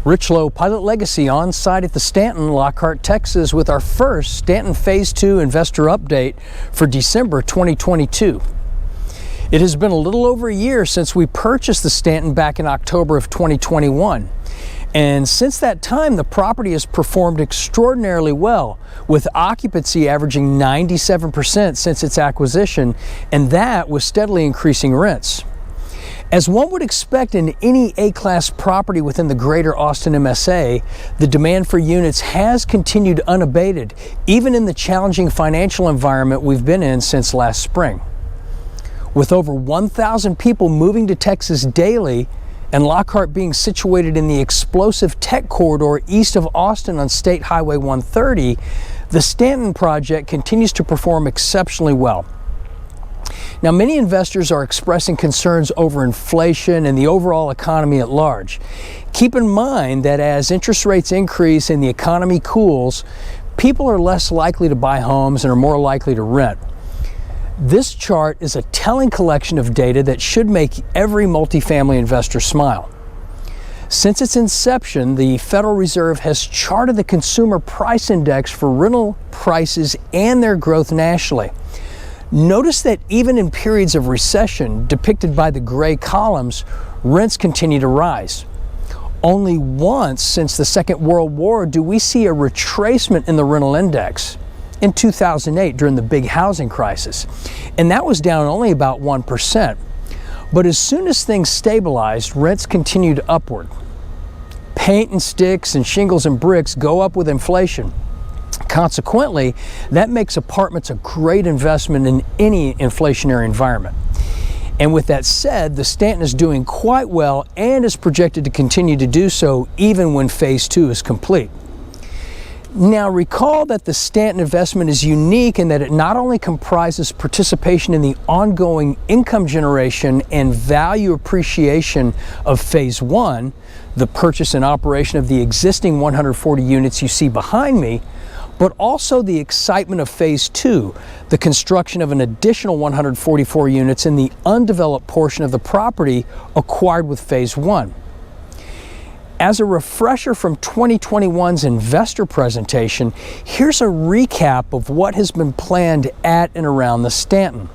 Rich Lowe Pilot Legacy on site at the Stanton, Lockhart, Texas, with our first Stanton Phase 2 investor update for December 2022. It has been a little over a year since we purchased the Stanton back in October of 2021. And since that time, the property has performed extraordinarily well, with occupancy averaging 97% since its acquisition, and that with steadily increasing rents. As one would expect in any A-class property within the greater Austin MSA, the demand for units has continued unabated, even in the challenging financial environment we've been in since last spring. With over 1,000 people moving to Texas daily, and Lockhart being situated in the explosive tech corridor east of Austin on State Highway 130, the Stanton project continues to perform exceptionally well. Now, many investors are expressing concerns over inflation and the overall economy at large. Keep in mind that as interest rates increase and the economy cools, people are less likely to buy homes and are more likely to rent. This chart is a telling collection of data that should make every multifamily investor smile. Since its inception, the Federal Reserve has charted the Consumer Price Index for rental prices and their growth nationally. Notice that even in periods of recession, depicted by the gray columns, rents continue to rise. Only once since the Second World War do we see a retracement in the rental index, in 2008 during the big housing crisis, and that was down only about 1%. But as soon as things stabilized, rents continued upward. Paint and sticks and shingles and bricks go up with inflation. Consequently, that makes apartments a great investment in any inflationary environment. And with that said, the Stanton is doing quite well and is projected to continue to do so even when Phase 2 is complete. Now, recall that the Stanton investment is unique in that it not only comprises participation in the ongoing income generation and value appreciation of Phase 1, the purchase and operation of the existing 140 units you see behind me, but also the excitement of Phase 2, the construction of an additional 144 units in the undeveloped portion of the property acquired with Phase 1. As a refresher from 2021's investor presentation, here's a recap of what has been planned at and around the Stanton.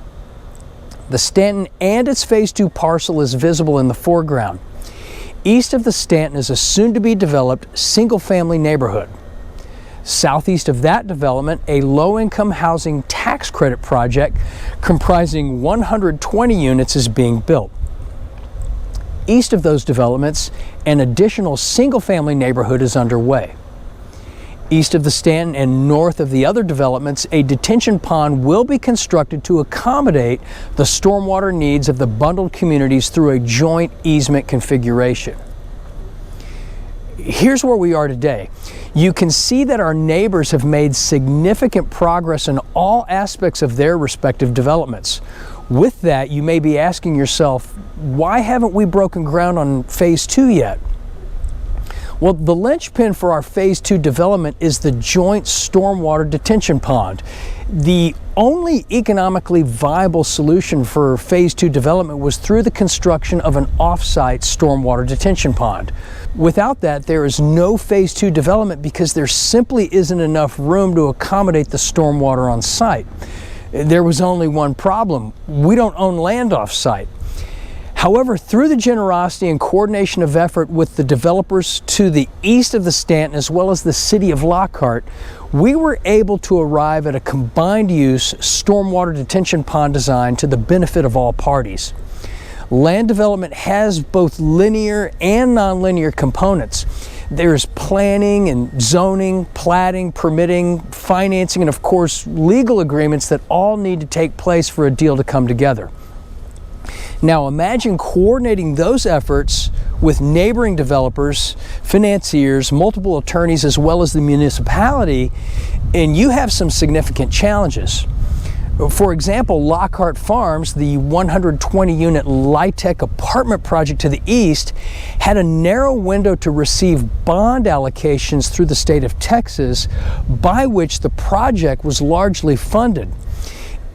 The Stanton and its Phase 2 parcel is visible in the foreground. East of the Stanton is a soon-to-be-developed single-family neighborhood. Southeast of that development, a low-income housing tax credit project comprising 120 units is being built. East of those developments, an additional single-family neighborhood is underway. East of the Stanton and north of the other developments, a detention pond will be constructed to accommodate the stormwater needs of the bundled communities through a joint easement configuration. Here's where we are today. You can see that our neighbors have made significant progress in all aspects of their respective developments. With that, you may be asking yourself, why haven't we broken ground on Phase 2 yet? Well, the linchpin for our Phase 2 development is the joint stormwater detention pond. The only economically viable solution for Phase 2 development was through the construction of an off-site stormwater detention pond. Without that, there is no Phase 2 development because there simply isn't enough room to accommodate the stormwater on site. There was only one problem: we don't own land off-site. However, through the generosity and coordination of effort with the developers to the east of the Stanton as well as the city of Lockhart, we were able to arrive at a combined use stormwater detention pond design to the benefit of all parties. Land development has both linear and nonlinear components. There's planning and zoning, platting, permitting, financing, and of course, legal agreements that all need to take place for a deal to come together. Now imagine coordinating those efforts with neighboring developers, financiers, multiple attorneys, as well as the municipality, and you have some significant challenges. For example, Lockhart Farms, the 120-unit LIHTC apartment project to the east, had a narrow window to receive bond allocations through the state of Texas, by which the project was largely funded.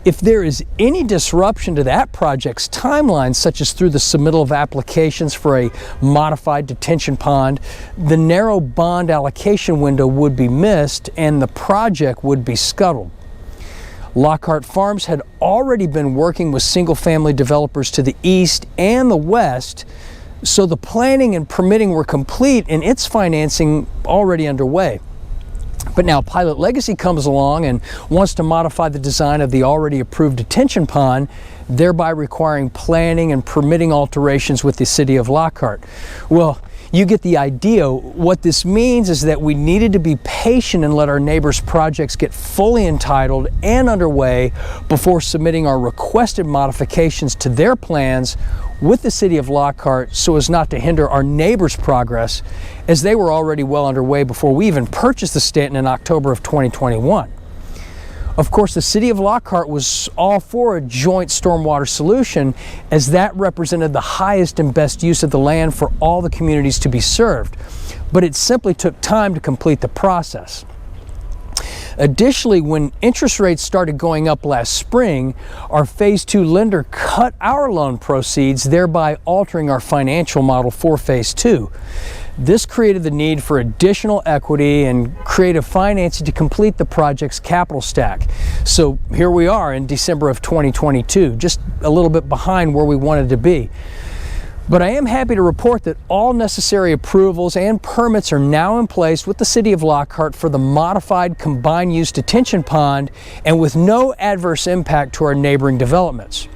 If there is any disruption to that project's timeline, such as through the submittal of applications for a modified detention pond, the narrow bond allocation window would be missed and the project would be scuttled. Lockhart Farms had already been working with single-family developers to the east and the west, so the planning and permitting were complete and its financing already underway. But now Pilot Legacy comes along and wants to modify the design of the already approved detention pond, thereby requiring planning and permitting alterations with the city of Lockhart. Well, you get the idea. What this means is that we needed to be patient and let our neighbors' projects get fully entitled and underway before submitting our requested modifications to their plans with the city of Lockhart, so as not to hinder our neighbors' progress, as they were already well underway before we even purchased the Stanton in October of 2021. Of course, the city of Lockhart was all for a joint stormwater solution, as that represented the highest and best use of the land for all the communities to be served, but it simply took time to complete the process. Additionally, when interest rates started going up last spring, our Phase 2 lender cut our loan proceeds, thereby altering our financial model for Phase 2. This created the need for additional equity and creative financing to complete the project's capital stack. So here we are in December of 2022, just a little bit behind where we wanted to be. But I am happy to report that all necessary approvals and permits are now in place with the city of Lockhart for the modified combined use detention pond, and with no adverse impact to our neighboring developments.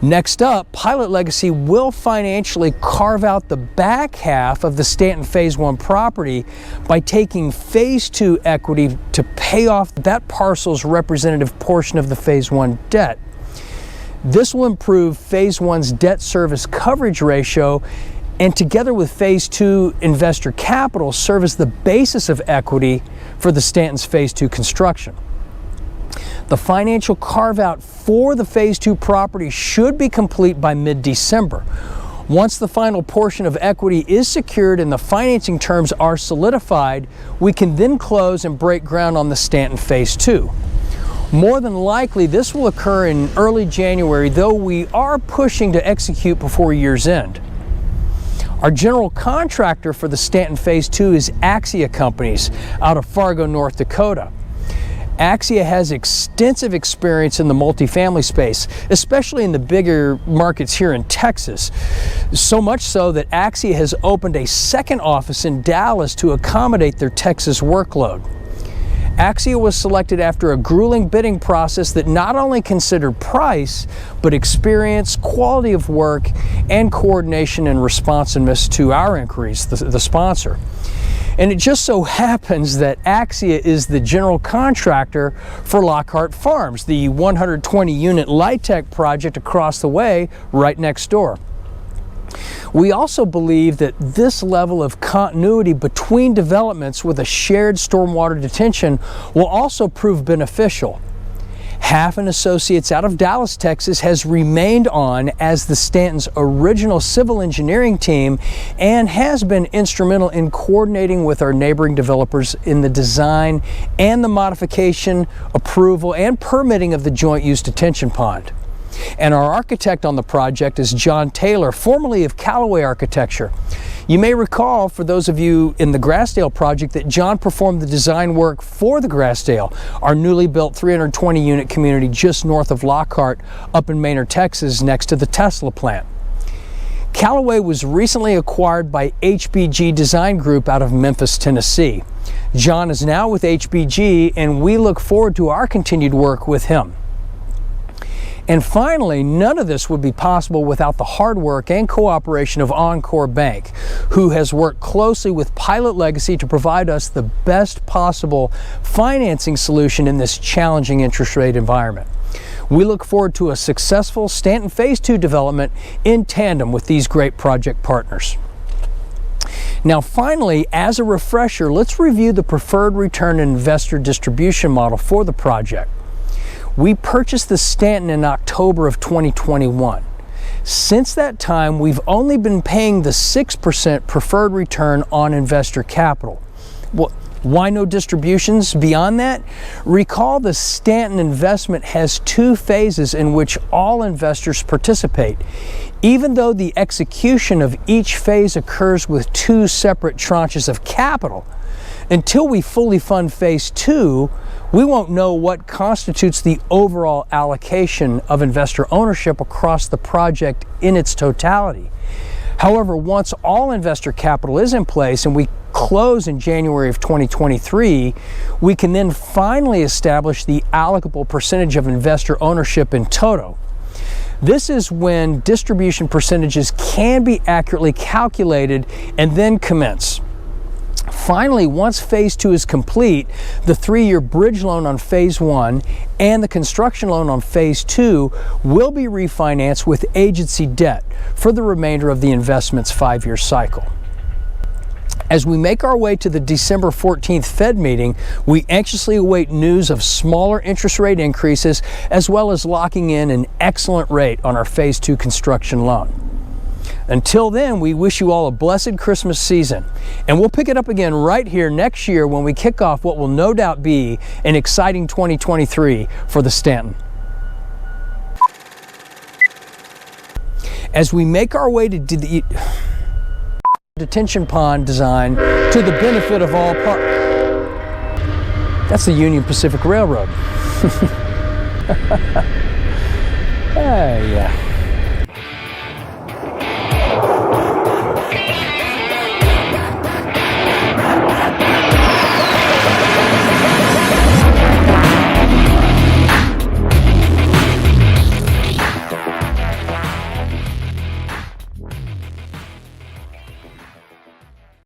Next up, Pilot Legacy will financially carve out the back half of the Stanton Phase 1 property by taking Phase 2 equity to pay off that parcel's representative portion of the Phase 1 debt. This will improve Phase 1's debt service coverage ratio, and together with Phase 2 investor capital, serve as the basis of equity for the Stanton's Phase 2 construction. The financial carve-out for the Phase 2 property should be complete by mid-December. Once the final portion of equity is secured and the financing terms are solidified, we can then close and break ground on the Stanton Phase 2. More than likely, this will occur in early January, though we are pushing to execute before year's end. Our general contractor for the Stanton Phase 2 is Axia Companies out of Fargo, North Dakota. Axia has extensive experience in the multifamily space, especially in the bigger markets here in Texas. So much so that Axia has opened a second office in Dallas to accommodate their Texas workload. Axia was selected after a grueling bidding process that not only considered price, but experience, quality of work, and coordination and responsiveness to our inquiries, the sponsor. And it just so happens that Axia is the general contractor for Lockhart Farms, the 120-unit LIHTC project across the way, right next door. We also believe that this level of continuity between developments with a shared stormwater detention will also prove beneficial. Half and Associates out of Dallas, Texas has remained on as the Stanton's original civil engineering team and has been instrumental in coordinating with our neighboring developers in the design and the modification, approval, and permitting of the joint use detention pond. And our architect on the project is John Taylor, formerly of Callaway Architecture. You may recall, for those of you in the Grassdale project, that John performed the design work for the Grassdale, our newly built 320-unit community just north of Lockhart up in Maynard, Texas, next to the Tesla plant. Callaway was recently acquired by HBG Design Group out of Memphis, Tennessee. John is now with HBG, and we look forward to our continued work with him. And finally, none of this would be possible without the hard work and cooperation of Encore Bank, who has worked closely with Pilot Legacy to provide us the best possible financing solution in this challenging interest rate environment. We look forward to a successful Stanton Phase 2 development in tandem with these great project partners. Now finally, as a refresher, let's review the preferred return investor distribution model for the project. We purchased the Stanton in October of 2021. Since that time, we've only been paying the 6% preferred return on investor capital. Well, Why no distributions beyond that? Recall the Stanton investment has 2 phases in which all investors participate. Even though the execution of each phase occurs with 2 separate tranches of capital, until we fully fund phase 2, we won't know what constitutes the overall allocation of investor ownership across the project in its totality. However, once all investor capital is in place and we close in January of 2023, we can then finally establish the allocable percentage of investor ownership in toto. This is when distribution percentages can be accurately calculated and then commence. Finally, once phase 2 is complete, the 3-year bridge loan on phase 1 and the construction loan on phase 2 will be refinanced with agency debt for the remainder of the investment's 5-year cycle. As we make our way to the December 14th Fed meeting, we anxiously await news of smaller interest rate increases as well as locking in an excellent rate on our phase 2 construction loan. Until then, we wish you all a blessed Christmas season, and we'll pick it up again right here next year when we kick off what will no doubt be an exciting 2023 for the Stanton. As we make our way to the detention pond design to the benefit of all That's the Union Pacific Railroad. Yeah.